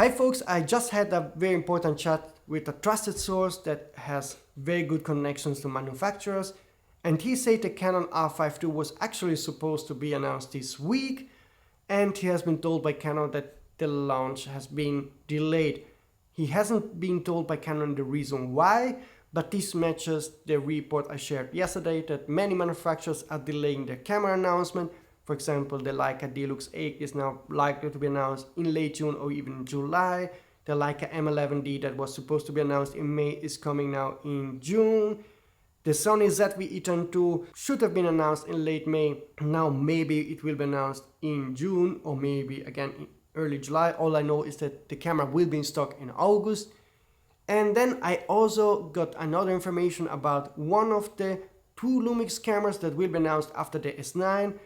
Hi folks, I just had a very important chat with a trusted source that has very good connections to manufacturers, and he said the Canon R5 II was actually supposed to be announced this week, and he has been told by Canon that the launch has been delayed. He hasn't been told by Canon the reason why, but this matches the report I shared yesterday that many manufacturers are delaying their camera announcement. For example, the Leica Deluxe 8 is now likely to be announced in late June or even July. The Leica M11D that was supposed to be announced in May is coming now in June. The Sony ZV-E10II should have been announced in late May. Now maybe it will be announced in June or maybe again in early July. All I know is that the camera will be in stock in August. And then I also got another information about one of the two Lumix cameras that will be announced after the S9.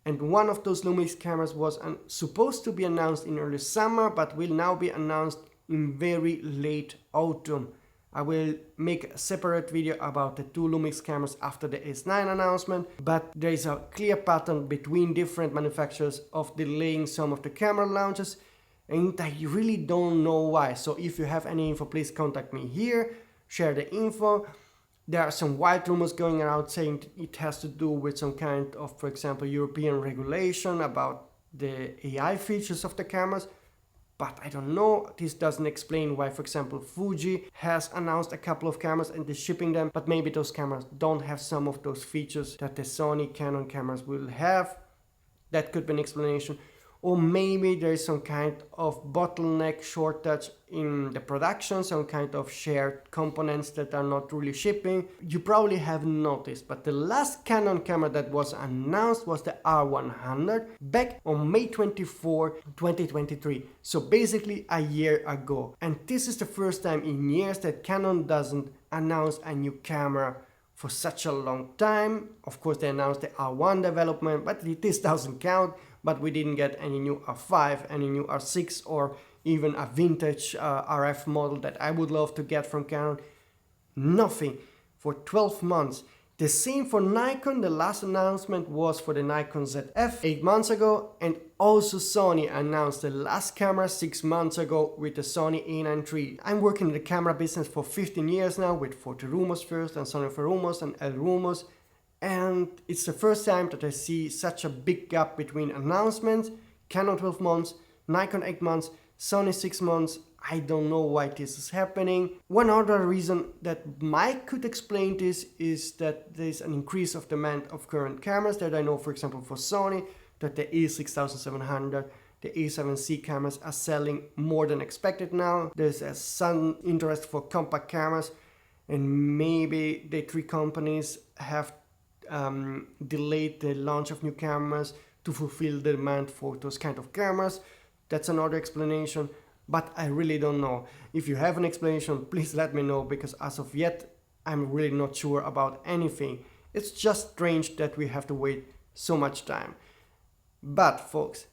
And one of those Lumix cameras was supposed to be announced in early summer, but will now be announced in very late autumn. I will make a separate video about the two Lumix cameras after the S9 announcement, but there is a clear pattern between different manufacturers of delaying some of the camera launches, and I really don't know why. So if you have any info, please contact me here, share the info. There are some wild rumors going around saying it has to do with some kind of, for example, European regulation about the AI features of the cameras. But I don't know, this doesn't explain why, for example, Fuji has announced a couple of cameras and is shipping them, but maybe those cameras don't have some of those features that the Sony Canon cameras will have. That could be an explanation. Or maybe there is some kind of bottleneck shortage in the production, some kind of shared components that are not really shipping. You probably have noticed, but the last Canon camera that was announced was the R100 back on May 24, 2023. So basically a year ago. And this is the first time in years that Canon doesn't announce a new camera for such a long time. Of course, they announced the R1 development, but this doesn't count. But we didn't get any new R5, any new R6, or even a vintage RF model that I would love to get from Canon. Nothing for 12 months. The same for Nikon. The last announcement was for the Nikon ZF 8 months ago, and also Sony announced the last camera 6 months ago with the Sony A9 III. I'm working in the camera business for 15 years now with 40 Rumors first, and Sony Rumors and El Rumors. And it's the first time that I see such a big gap between announcements. Canon 12 months, Nikon 8 months, Sony 6 months. I don't know why this is happening. One other reason that might could explain this is that there's an increase of demand of current cameras that I know, for example, for Sony, that the A6700, the A7C cameras are selling more than expected now. There's some interest for compact cameras, and maybe the three companies have delayed the launch of new cameras to fulfill the demand for those kind of cameras. That's another explanation, but I really don't know. If you have an explanation, please let me know, because as of yet I'm really not sure about anything. It's just strange that we have to wait so much time. But folks,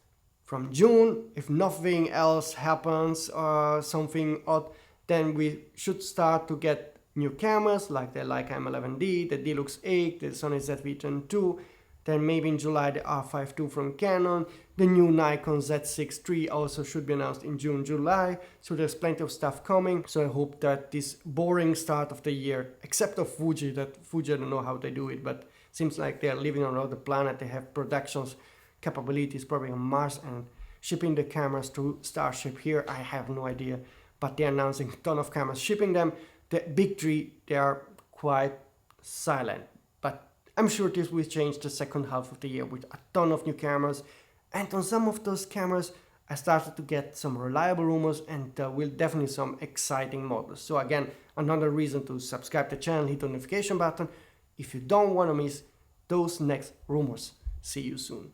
from June, if nothing else happens or something odd, then we should start to get new cameras like the Leica M11D, the Deluxe 8, the Sony ZV-E10II, then maybe in July the R5 II from Canon, the new Nikon Z6 III also should be announced in June, July, so there's plenty of stuff coming. So I hope that this boring start of the year, except of Fuji, I don't know how they do it, but seems like they're living on another planet. They have productions capabilities probably on Mars and shipping the cameras to Starship here, I have no idea, but they're announcing a ton of cameras, shipping them. The big three, they are quite silent, but I'm sure this will change the second half of the year with a ton of new cameras. And on some of those cameras, I started to get some reliable rumors, and there will definitely some exciting models. So again, another reason to subscribe to the channel, hit the notification button if you don't want to miss those next rumors. See you soon.